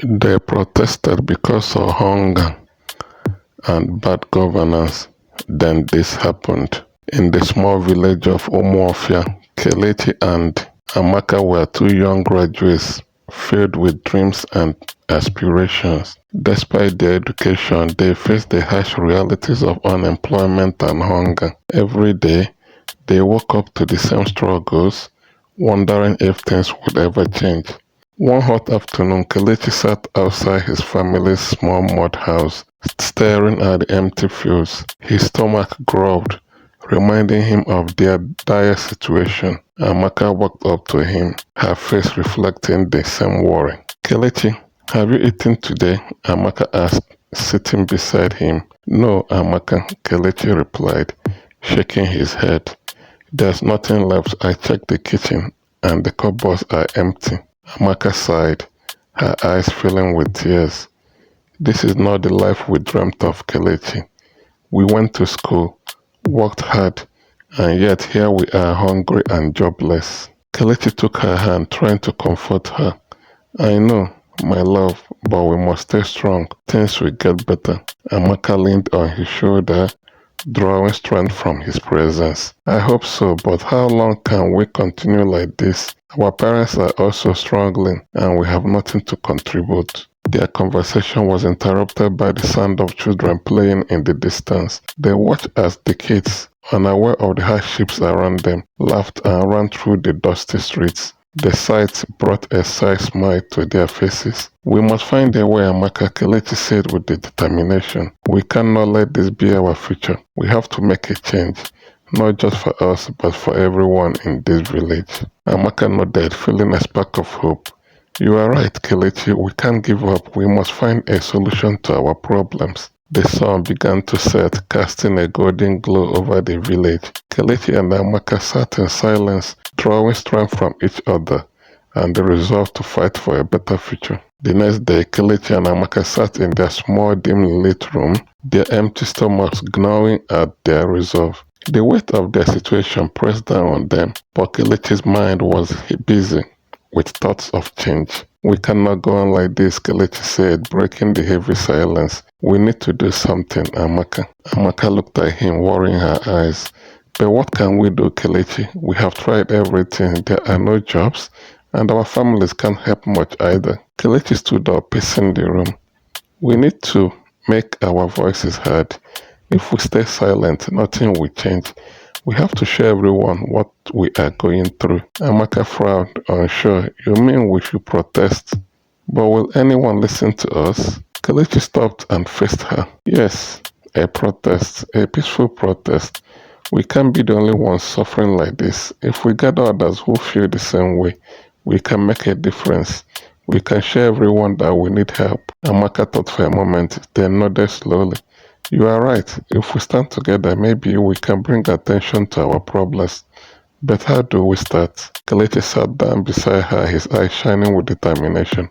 They protested because of hunger and bad governance. Then this happened. In the small village of Umuofia, Kelechi and Amaka were two young graduates filled with dreams and aspirations. Despite their education, they faced the harsh realities of unemployment and hunger. Every day, they woke up to the same struggles, wondering if things would ever change. One hot afternoon, Kelechi sat outside his family's small mud house, staring at the empty fields. His stomach growled, reminding him of their dire situation. Amaka walked up to him, her face reflecting the same worry. Kelechi, have you eaten today? Amaka asked, sitting beside him. No, Amaka, Kelechi replied, shaking his head. There's nothing left. I checked the kitchen, and the cupboards are empty. Amaka sighed, her eyes filling with tears. This is not the life we dreamt of, Kelechi. We went to school, worked hard, and yet here we are hungry and jobless. Kelechi took her hand, trying to comfort her. I know, my love, but we must stay strong. Things will get better. Amaka leaned on his shoulder, drawing strength from his presence. I hope so, but how long can we continue like this? Our parents are also struggling, and we have nothing to contribute. Their conversation was interrupted by the sound of children playing in the distance. They watched as the kids, unaware of the hardships around them, laughed and ran through the dusty streets. The sight brought a side smile to their faces. We must find a way, Amaka, Kelechi said with determination. We cannot let this be our future. We have to make a change, not just for us, but for everyone in this village. Amaka nodded, feeling a spark of hope. You are right, Kelechi. We can't give up. We must find a solution to our problems. The sun began to set, casting a golden glow over the village. Kelechi and Amaka sat in silence, drawing strength from each other, and they resolved to fight for a better future. The next day, Kelechi and Amaka sat in their small, dimly lit room, their empty stomachs gnawing at their resolve. The weight of their situation pressed down on them, but Kelechi's mind was busy with thoughts of change. We cannot go on like this, Kelechi said, breaking the heavy silence. We need to do something, Amaka. Amaka looked at him, worrying her eyes. But what can we do, Kelechi? We have tried everything. There are no jobs, and our families can't help much either. Kelechi stood up, pacing the room. We need to make our voices heard. If we stay silent, nothing will change. We have to show everyone what we are going through. Amaka frowned, unsure. You mean we should protest? But will anyone listen to us? Kelechi stopped and faced her. Yes, a protest, a peaceful protest. We can't be the only ones suffering like this. If we gather others who feel the same way, we can make a difference. We can show everyone that we need help. Amaka thought for a moment, then nodded slowly. You are right. If we stand together, maybe we can bring attention to our problems. But how do we start? Kelechi sat down beside her, his eyes shining with determination.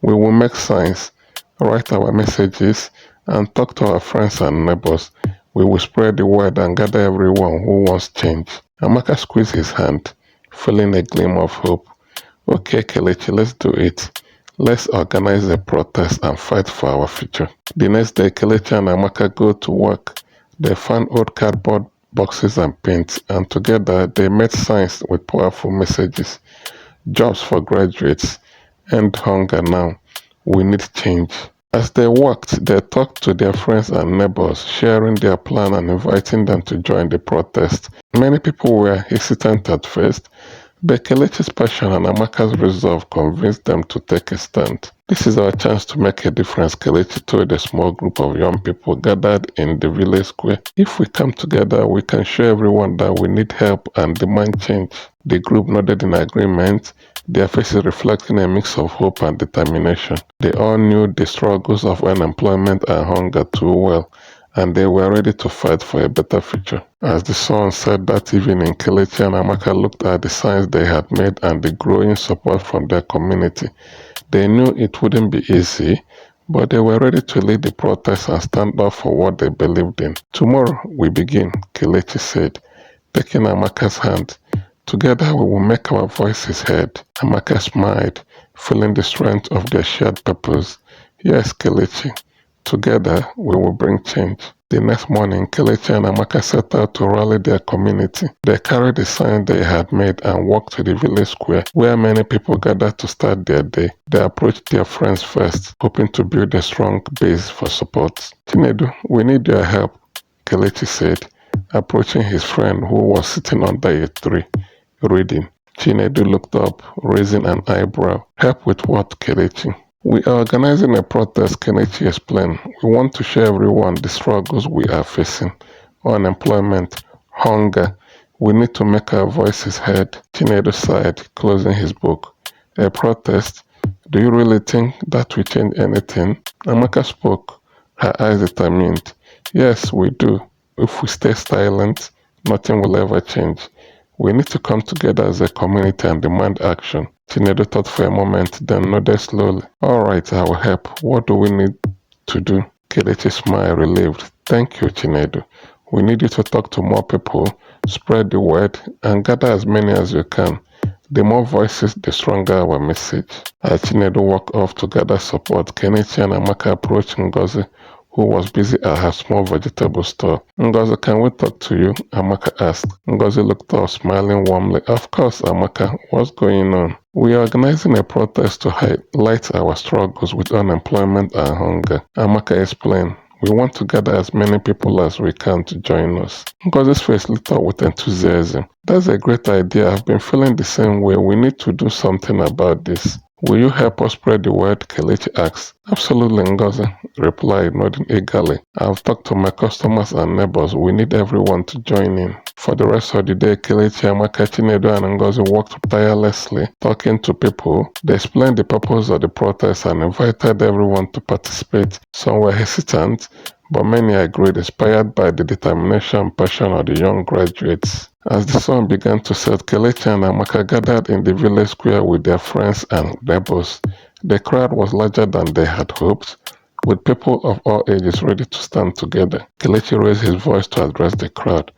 We will make signs, write our messages, and talk to our friends and neighbors. We will spread the word and gather everyone who wants change. Amaka squeezed his hand, feeling a gleam of hope. Okay, Kelechi, let's do it. Let's organize a protest and fight for our future. The next day, Kelechi and Amaka go to work. They found old cardboard boxes and paint, and together they made signs with powerful messages. Jobs for graduates. End hunger now. We need change. As they worked, they talked to their friends and neighbors, sharing their plan and inviting them to join the protest. Many people were hesitant at first, but Kelechi's passion and Amaka's resolve convinced them to take a stand. This is our chance to make a difference, Kelechi told a small group of young people gathered in the village square. If we come together, we can show everyone that we need help and demand change. The group nodded in agreement, their faces reflecting a mix of hope and determination. They all knew the struggles of unemployment and hunger too well, and they were ready to fight for a better future. As the sun set that evening, Kelechi and Amaka looked at the signs they had made and the growing support from their community. They knew it wouldn't be easy, but they were ready to lead the protest and stand up for what they believed in. Tomorrow we begin, Kelechi said, taking Amaka's hand. Together we will make our voices heard. Amaka smiled, feeling the strength of their shared purpose. Yes, Kelechi, together we will bring change. The next morning, Kelechi and Amaka set out to rally their community. They carried the sign they had made and walked to the village square, where many people gathered to start their day. They approached their friends first, hoping to build a strong base for support. Chinedu, we need your help, Kelechi said, approaching his friend who was sitting under a tree, reading. Chinedu looked up, raising an eyebrow. Help with what, Kelechi? We are organizing a protest, Kenichi explained. We want to show everyone the struggles we are facing. Unemployment, hunger. We need to make our voices heard. Chinedu sighed, closing his book. A protest? Do you really think that will change anything? Amaka spoke, her eyes determined. Yes, we do. If we stay silent, nothing will ever change. We need to come together as a community and demand action. Chinedu thought for a moment, then nodded slowly. All right, I will help. What do we need to do? Kelechi smiled, relieved. Thank you, Chinedu. We need you to talk to more people, spread the word, and gather as many as you can. The more voices, the stronger our message. As Chinedu walked off to gather support, Kenichi and Amaka approached Ngozi, who was busy at her small vegetable store. Ngozi, can we talk to you? Amaka asked. Ngozi looked up, smiling warmly. Of course, Amaka. What's going on? We are organizing a protest to highlight our struggles with unemployment and hunger. Amaka explained. We want to gather as many people as we can to join us. Ngozi's face lit up with enthusiasm. That's a great idea. I've been feeling the same way. We need to do something about this. Will you help us spread the word? Kelechi asked. Absolutely, Ngozi replied, nodding eagerly. I've talked to my customers and neighbors. We need everyone to join in. For the rest of the day, Kelechi, Amaka, Chinedu, and Ngozi worked tirelessly, talking to people. They explained the purpose of the protest and invited everyone to participate. Some were hesitant, but many agreed, inspired by the determination and passion of the young graduates. As the sun began to set, Kelechi and Amaka gathered in the village square with their friends and neighbors. The crowd was larger than they had hoped, with people of all ages ready to stand together. Kelechi raised his voice to address the crowd.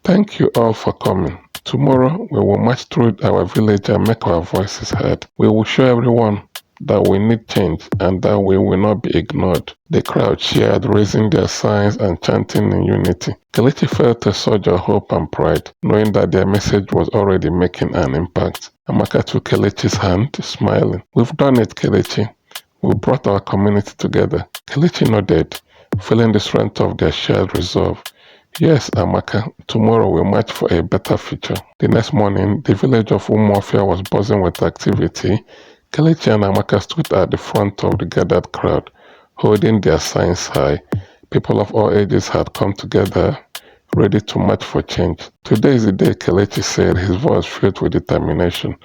Thank you all for coming. Tomorrow we will march through our village and make our voices heard. We will show everyone that we need change and that we will not be ignored. The crowd cheered, raising their signs and chanting in unity. Kelechi felt a surge of hope and pride, knowing that their message was already making an impact. Amaka took Kelechi's hand, smiling. We've done it, Kelechi. We brought our community together. Kelechi nodded, feeling the strength of their shared resolve. Yes, Amaka, tomorrow we'll march for a better future. The next morning, the village of Umuofia was buzzing with activity. Kelechi and Amaka stood at the front of the gathered crowd, holding their signs high. People of all ages had come together, ready to march for change. Today is the day, Kelechi said, his voice filled with determination.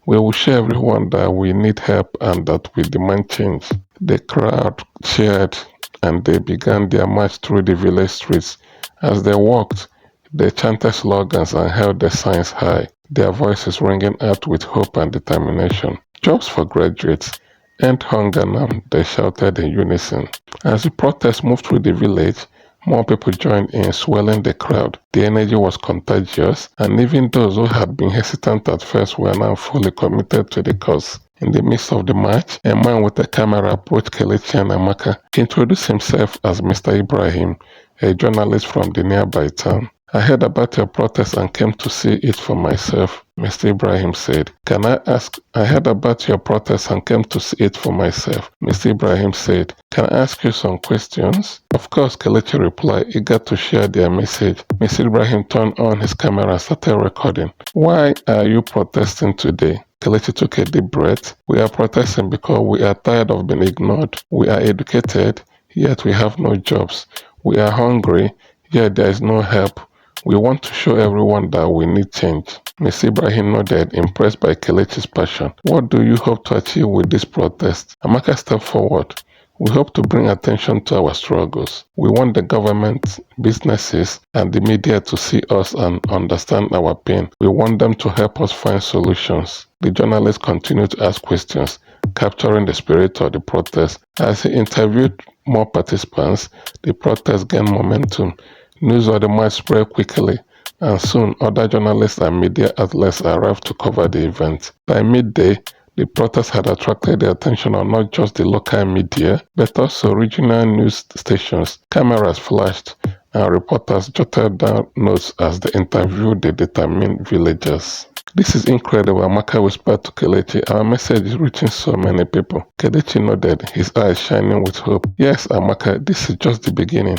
We will show everyone that we need help and that we demand change. The crowd cheered and they began their march through the village streets. As they walked, they chanted slogans and held their signs high, their voices ringing out with hope and determination. Jobs for graduates, end hunger now, they shouted in unison. As the protest moved through the village, more people joined in, swelling the crowd. The energy was contagious, and even those who had been hesitant at first were now fully committed to the cause. In the midst of the march, a man with a camera approached Kelechi and Amaka. He introduced himself as Mr. Ibrahim, a journalist from the nearby town. I heard about your protest and came to see it for myself, Mr. Ibrahim said. I heard about your protest and came to see it for myself, Mr. Ibrahim said. Can I ask you some questions? Of course, Kelechi replied, eager to share their message. Mr. Ibrahim turned on his camera and started recording. Why are you protesting today? Kelechi took a deep breath. We are protesting because we are tired of being ignored. We are educated, yet we have no jobs. We are hungry, yet there is no help. We want to show everyone that we need change. Mr. Ibrahim nodded, impressed by Kelechi's passion. What do you hope to achieve with this protest? Amaka stepped forward. We hope to bring attention to our struggles. We want the government, businesses, and the media to see us and understand our pain. We want them to help us find solutions. The journalist continued to ask questions, capturing the spirit of the protest. As he interviewed more participants, the protest gained momentum. News of the march spread quickly, and soon other journalists and media outlets arrived to cover the event. By midday, The protest had attracted the attention of not just the local media, but also regional news stations. Cameras flashed, and reporters jotted down notes as they interviewed the determined villagers. This is incredible, Amaka whispered to Kelechi. Our message is reaching so many people. Kelechi nodded, his eyes shining with hope. Yes, Amaka, this is just the beginning.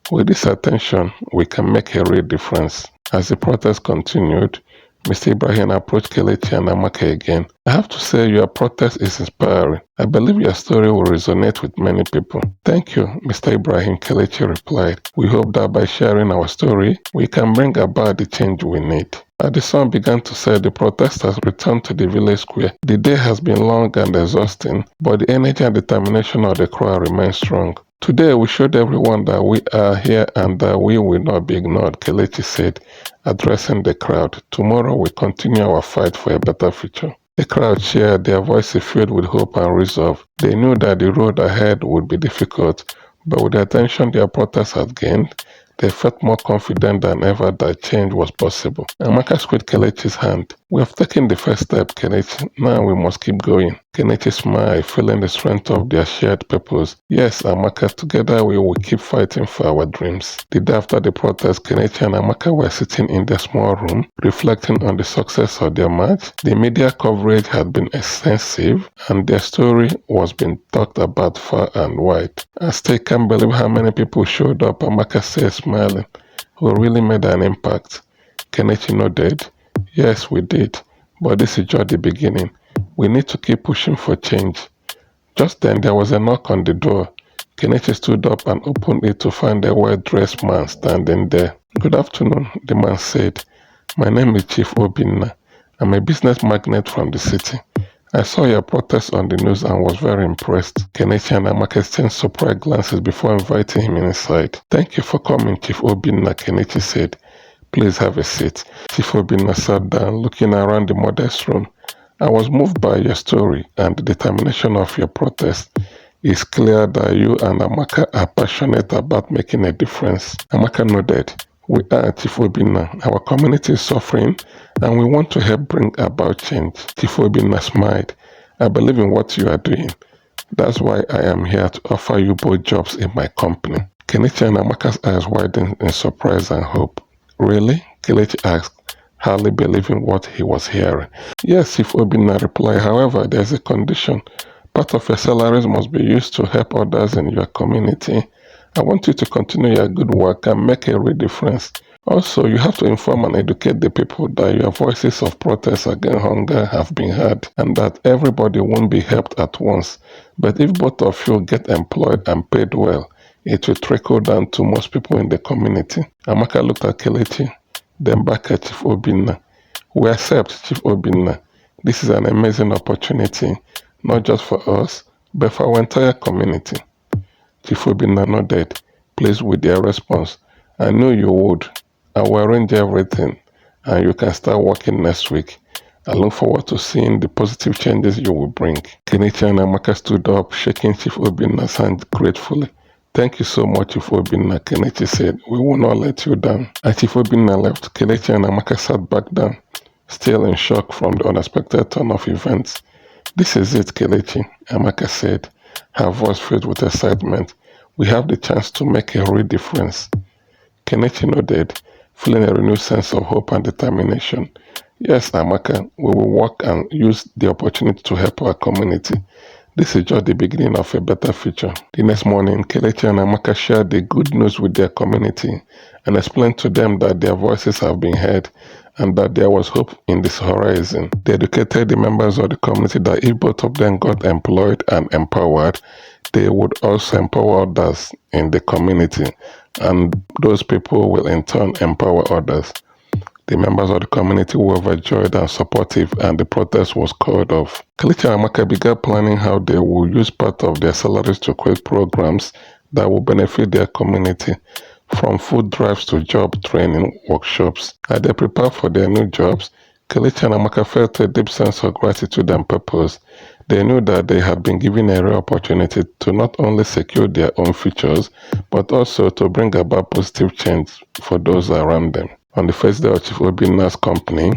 With this attention, we can make a real difference. As the protest continued, Mr. Ibrahim approached Kelechi and Amaka again. I have to say your protest is inspiring. I believe your story will resonate with many people. Thank you, Mr. Ibrahim, Kelechi replied. We hope that by sharing our story, we can bring about the change we need. As the sun began to set, the protesters returned to the village square. The day has been long and exhausting, but the energy and determination of the crowd remains strong. Today we showed everyone that we are here and that we will not be ignored, Kelechi said, addressing the crowd. Tomorrow we continue our fight for a better future. The crowd cheered, their voices filled with hope and resolve. They knew that the road ahead would be difficult, but with the attention their protest had gained, they felt more confident than ever that change was possible. Amaka squeezed Kelechi's hand. We have taken the first step, Kelechi. Now we must keep going. Kelechi smiled, feeling the strength of their shared purpose. Yes, Amaka, together we will keep fighting for our dreams. The day after the protest, Kelechi and Amaka were sitting in their small room, reflecting on the success of their march. The media coverage had been extensive, and their story was being talked about far and wide. I still can't believe how many people showed up, Amaka said, smiling. We really made an impact. Kelechi nodded. Yes, we did, but this is just the beginning. We need to keep pushing for change. Just then, there was a knock on the door. Kelechi stood up and opened it to find a well-dressed man standing there. Good afternoon, the man said. My name is Chief Obinna. I'm a business magnate from the city. I saw your protest on the news and was very impressed. Kelechi and Amaka exchanged surprised glances before inviting him inside. Thank you for coming, Chief Obinna, Kelechi said. Please have a seat. Chief Obinna sat down, looking around the modest room. I was moved by your story and the determination of your protest. It's clear that you and Amaka are passionate about making a difference. Amaka nodded. We are, Chief Obinna. Our community is suffering and we want to help bring about change. Chief Obinna smiled. I believe in what you are doing. That's why I am here to offer you both jobs in my company. Kelechi and Amaka's eyes widened in surprise and hope. Really? Kelechi asked, hardly believing what he was hearing. Yes, Chief Obinna replied. However, there's a condition. Part of your salaries must be used to help others in your community. I want you to continue your good work and make a real difference. Also, you have to inform and educate the people that your voices of protest against hunger have been heard and that everybody won't be helped at once. But if both of you get employed and paid well, it will trickle down to most people in the community. Amaka looked at Kelechi, then back at Chief Obinna. We accept, Chief Obinna. This is an amazing opportunity, not just for us, but for our entire community. Chief Obinna nodded, pleased with their response. I knew you would. I will arrange everything, and you can start working next week. I look forward to seeing the positive changes you will bring. Kelechi and Amaka stood up, shaking Chief Obinna's hand gratefully. Thank you so much, Chief Obinna, Kelechi said. We will not let you down. As Chief Obinna left, Kelechi and Amaka sat back down, still in shock from the unexpected turn of events. This is it, Kelechi, Amaka said, her voice filled with excitement. We have the chance to make a real difference. Kelechi nodded, feeling a renewed sense of hope and determination. Yes, Amaka, we will work and use the opportunity to help our community. This is just the beginning of a better future. The next morning, Kelechi and Amaka shared the good news with their community and explained to them that their voices have been heard and that there was hope in this horizon. They educated the members of the community that if both of them got employed and empowered, they would also empower others in the community, and those people will in turn empower others. The members of the community were overjoyed and supportive, and the protest was called off. Kelechi and Amaka began planning how they would use part of their salaries to create programs that will benefit their community, from food drives to job training workshops. As they prepared for their new jobs, Kelechi and Amaka felt a deep sense of gratitude and purpose. They knew that they had been given a rare opportunity to not only secure their own futures, but also to bring about positive change for those around them. On the first day of Chief Obinna's company,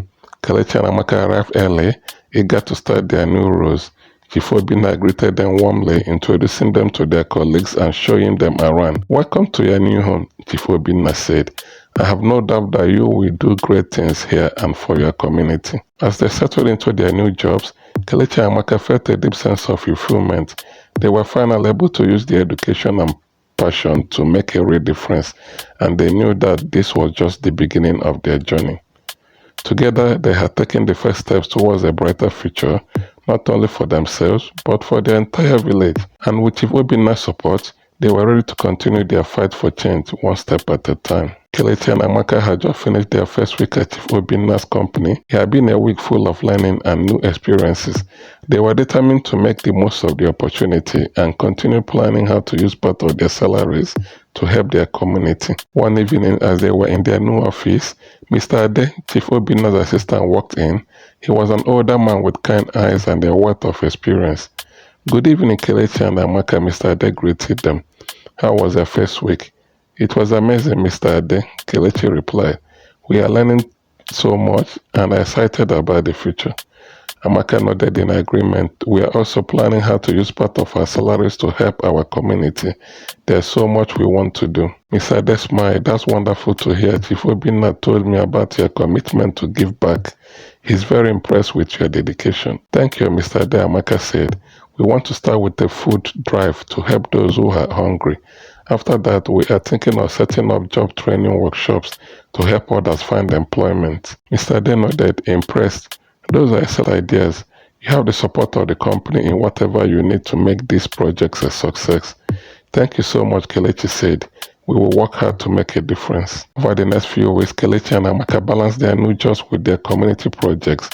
Kelechi and Amaka arrived early, eager to start their new roles. Chief Obinna greeted them warmly, introducing them to their colleagues and showing them around. "Welcome to your new home," Chief Obinna said. "I have no doubt that you will do great things here and for your community." As they settled into their new jobs, Kelechi and Amaka felt a deep sense of fulfillment. They were finally able to use their education and passion to make a real difference, and they knew that this was just the beginning of their journey. Together, they had taken the first steps towards a brighter future, not only for themselves, but for the entire village. And with Chief Obinna's support, they were ready to continue their fight for change, one step at a time. Kelechi and Amaka had just finished their first week at Chief Obinna's company. It had been a week full of learning and new experiences. They were determined to make the most of the opportunity and continue planning how to use part of their salaries to help their community. One evening, as they were in their new office, Mr. Ade, Chief Obinna's assistant, walked in. He was an older man with kind eyes and a wealth of experience. "Good evening, Kelechi and Amaka," Mr. Ade greeted them. "How was your first week?" "It was amazing, Mr. Ade," Kelechi replied. "We are learning so much and are excited about the future." Amaka nodded in agreement. "We are also planning how to use part of our salaries to help our community. There's so much we want to do." Mr. Ade smiled. "That's wonderful to hear. Chief Obinna told me about your commitment to give back. He's very impressed with your dedication." "Thank you, Mr. Ade," Amaka said. "We want to start with a food drive to help those who are hungry. After that, we are thinking of setting up job training workshops to help others find employment." Mr. Ade nodded, impressed. "Those are excellent ideas. You have the support of the company in whatever you need to make these projects a success." "Thank you so much," Kelechi said. "We will work hard to make a difference." Over the next few weeks, Kelechi and Amaka balanced their new jobs with their community projects.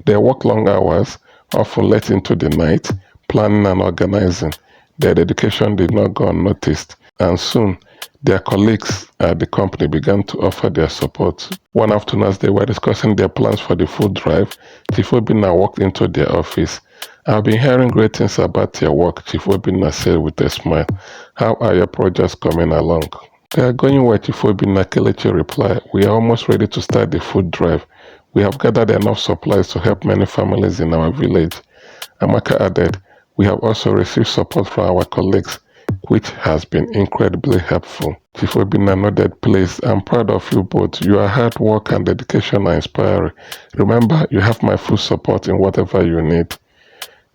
They worked long hours, often late into the night, planning and organizing. Their dedication did not go unnoticed, and soon their colleagues at the company began to offer their support. One afternoon, as they were discussing their plans for the food drive, Chief Obinna walked into their office. "I've been hearing great things about your work," Chief Obinna said with a smile. "How are your projects coming along?" "They are going well," Chief Obinna, Kelechi replied. "We are almost ready to start the food drive. We have gathered enough supplies to help many families in our village." Amaka added, "We have also received support from our colleagues, which has been incredibly helpful." Chief Obinna nodded. "Please, I'm proud of you both. Your hard work and dedication are inspiring. Remember, you have my full support in whatever you need."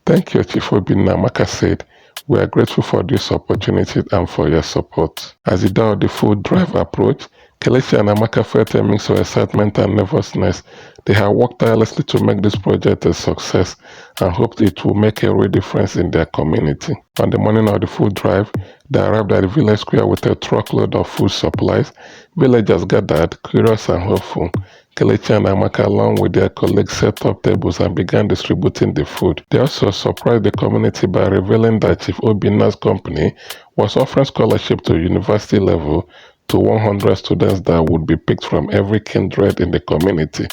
"Thank you, Chief Obinna," Amaka said. "We are grateful for this opportunity and for your support." As the day of the food drive approached, Kelechi and Amaka felt a mix of excitement and nervousness. They had worked tirelessly to make this project a success and hoped it would make a real difference in their community. On the morning of the food drive, they arrived at the village square with a truckload of food supplies. Villagers gathered, curious and hopeful. Kelechi and Amaka, along with their colleagues, set up tables and began distributing the food. They also surprised the community by revealing that Chief Obinna's company was offering scholarship to university level to 100 students that would be picked from every kindred in the community,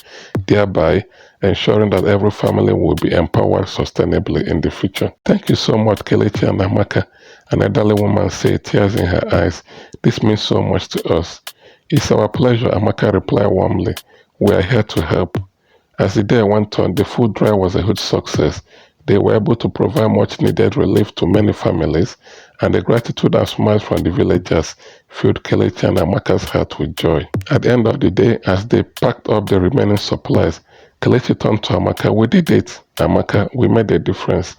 thereby ensuring that every family will be empowered sustainably in the future. "Thank you so much, Kelechi and Amaka," an elderly woman said, tears in her eyes. "This means so much to us." "It's our pleasure," Amaka replied warmly. "We are here to help." As the day went on, the food drive was a huge success. They were able to provide much needed relief to many families, and the gratitude and smiles from the villagers filled Kelechi and Amaka's heart with joy. At the end of the day, as they packed up the remaining supplies, Kelechi turned to Amaka. "We did it, Amaka. We made a difference."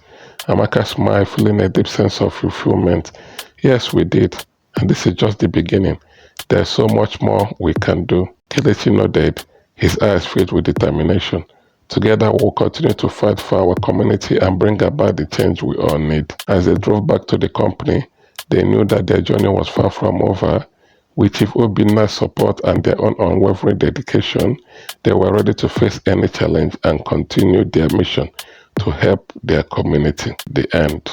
Amaka smiled, feeling a deep sense of fulfillment. "Yes, we did. And this is just the beginning. There's so much more we can do." Kelechi nodded, his eyes filled with determination. "Together, we'll continue to fight for our community and bring about the change we all need." As they drove back to the company, they knew that their journey was far from over. With Chief Obinna's support and their own unwavering dedication, they were ready to face any challenge and continue their mission to help their community. The end.